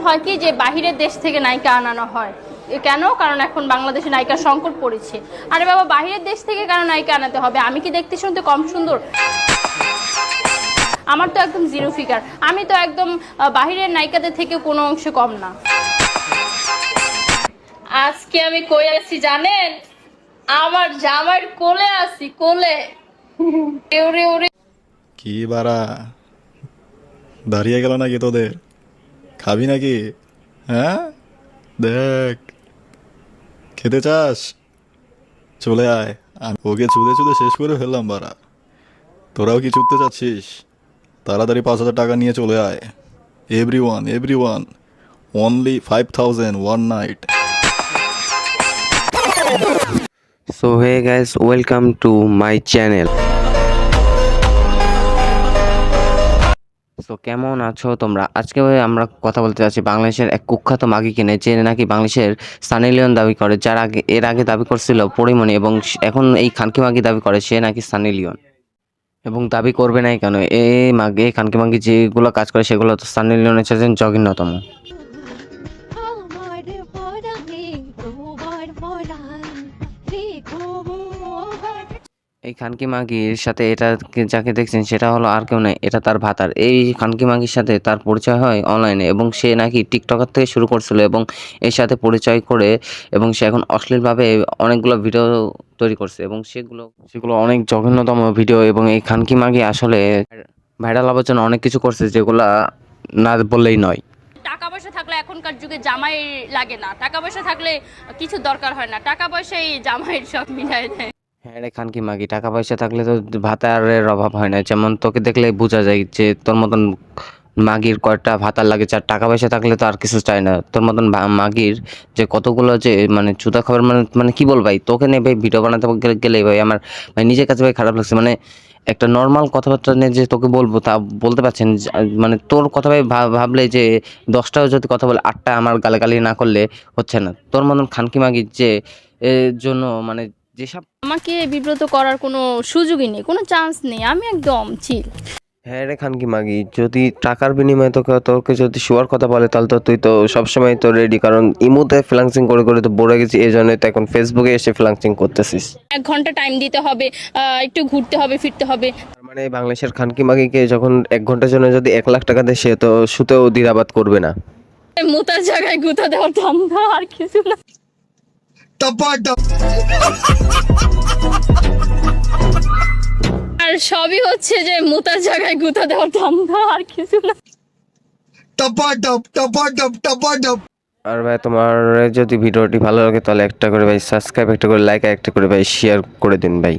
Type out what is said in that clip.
হয় কি যে বাহিরের দেশ থেকে নায়িকা আনানো হয়। কেন? কারণ এখন বাংলাদেশে নায়িকার সংকট পড়েছে। আরে বাবা, বাহিরের দেশ থেকে কেন নায়িকা আনাতে হবে? আমি কি দেখতে শুনতে কম সুন্দর? আমার তো একদম জিরো ফিগার, আমি তো একদম বাহিরের নায়িকাদের থেকে কোনো অংশে কম না। আজকে আমি কই আছি জানেন? আমার জামাইয়ের কোলে আছি, কোলে। ওরে ওরে, কি বাড়া, দাঁড়িয়ে গেল নাকি তোদের? খাবি নাকি? হ্যাঁ, দেখ, খেতে চাস? চলে আয়, আমি ওকে চুদে চুদে শেষ করে ফেললাম বাড়া। তোরাও কি চুদতে চাচ্ছিস? তাড়াতাড়ি 5,000 টাকা নিয়ে চলে আয়। Everyone everyone, only 5,000 one night. So hey guys, welcome to my channel. তো কেমন আছো তোমরা? আজকে আমরা কথা বলতে যাচ্ছি বাংলাদেশের এক কুখ্যাত মাগিকে নিয়ে, যে নাকি বাংলাদেশের সানি লিওন দাবি করে, যার আগে এর আগে দাবি করছিল পরিমণি, এবং এখন এই খানকি মাগি দাবি করে সে নাকি সানি লিওন। এবং দাবি করবে নাই কেন? এই মাগি, খানকি মাগি যেগুলো কাজ করে সেগুলো তো সানি লিওনের সাথে জঘন্যতম। এই খানকি মাগির সাথে এটা যাকে দেখছেন সেটা হলো আর কেউ নয়, এটা তার ভাতার। এই খানকি মাগির সাথে তার পরিচয় হয় অনলাইনে, এবং সে নাকি টিকটকার থেকে শুরু করছিল, এবং এর সাথে পরিচয় করে এবং সে এখন অশ্লীলভাবে অনেকগুলো ভিডিও তৈরি করছে, এবং সেগুলো অনেক জঘন্যতম ভিডিও। এবং এই খানকি মাগি আসলে ভাইরাল হওয়ার জন্য অনেক কিছু করছে, যেগুলা না বললেই নয়। টাকা পয়সা থাকলে এখনকার যুগে জামাই লাগে না, টাকা পয়সা থাকলে কিছু দরকার হয় না, টাকা পয়সাই জামাইয়ের সব মিলাই দেয়। হ্যাঁ রে খানকি মাগি, টাকা পয়সা থাকলে তো ভাতারের অভাব হয় না। যেমন তোকে দেখলে বোঝা যায় যে তোর মতন মাগির কয়টা ভাতার লাগে, যার টাকা পয়সা থাকলে তো আর কিছু চাই না। তোর মতন মাগির যে কতগুলো যে মানে চুদা খাবার, মানে কি বল ভাই, তোকে নিয়ে ভাই ভিডিও বানাতে গেলে ভাই আমার ভাই নিজের কাছে ভাই খারাপ লাগছে। মানে একটা নর্মাল কথাবার্তা নিয়ে যে তোকে বলবো তা বলতে পারছেন, মানে তোর কথা ভাই ভাবলে যে 10টাও যদি কথা বলে 8টা আমার গালাগালি না করলে হচ্ছে না। তোর মতন খানকি মাগির যে এর জন্য মানে যেসব আমাকে বিব্রত করার কোনো সুযোগই নেই, কোনো চান্স নেই, আমি একদম চিল। হ্যাঁ রে খানকি মাগি, যদি টাকার বিনিময়ে তোকে যদি শোয়ার কথা বলে, তাহলে তো তুই তো সবসময় তো রেডি, কারণ ইমোতে ফ্লাংসিং করে করে তো বড়ে গেছি, এই জন্যই তো এখন ফেসবুকে এসে ফ্লাংসিং করতেছিস। 1 ঘন্টা টাইম দিতে হবে, একটু ঘুরতে হবে, ফিরতে হবে। তার মানে বাংলাদেশের খানকি মাগিকে যখন 1 ঘন্টার জন্য যদি 1 লাখ টাকা দেয়, সে তো শুতেও দ্বিধাবাদ করবে না। মুতার জায়গায় গুঁতা দেওয়ার ধান্দা, আর কিছু না। আর সবই হচ্ছে যে মুতার জায়গায় গুঁতা দেওয়ার ধান্দা, আর কিছু না। আর ভাই তোমার যদি ভিডিওটি ভালো লাগে তাহলে একটা করে ভাই সাবস্ক্রাইব, একটা করে লাইক, আর একটা করে ভাই শেয়ার করে দিন ভাই।